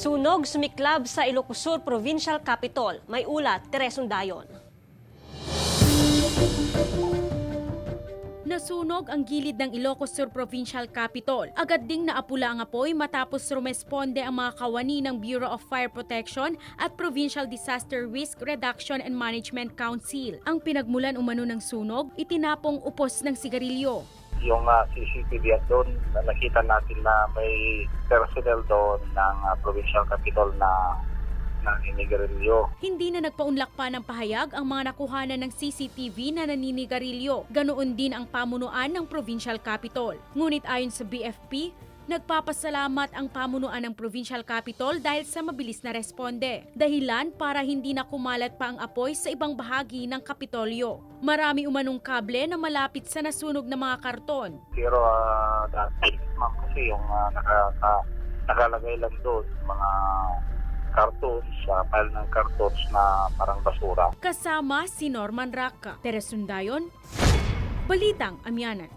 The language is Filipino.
Sunog sumiklab sa Ilocos Sur Provincial Capitol. May ulat, Teresong Dayon. Nasunog ang gilid ng Ilocos Sur Provincial Capitol. Agad ding naapula ang apoy matapos rumesponde ang mga kawani ng Bureau of Fire Protection at Provincial Disaster Risk Reduction and Management Council. Ang pinagmulan umano ng sunog, itinapong upos ng sigarilyo. Yung CCTV at doon, nakita natin na may personnel doon ng Provincial Capitol na naninigarilyo. Hindi na nagpaunlak pa ng pahayag ang mga nakuhanan ng CCTV na naninigarilyo. Ganoon din ang pamunuan ng Provincial Capitol. Ngunit ayon sa BFP, nagpapasalamat ang pamunuan ng Provincial Capitol dahil sa mabilis na responde. Dahilan para hindi na kumalat pa ang apoy sa ibang bahagi ng Kapitolyo. Marami umanong kable na malapit sa nasunog na mga karton. Pero dati, ma'am, kasi yung nakalagay lang doon, mga cartons, pile ng cartons na parang basura. Kasama si Norman Raca. Teresong Dayon, Balitang Amyanan.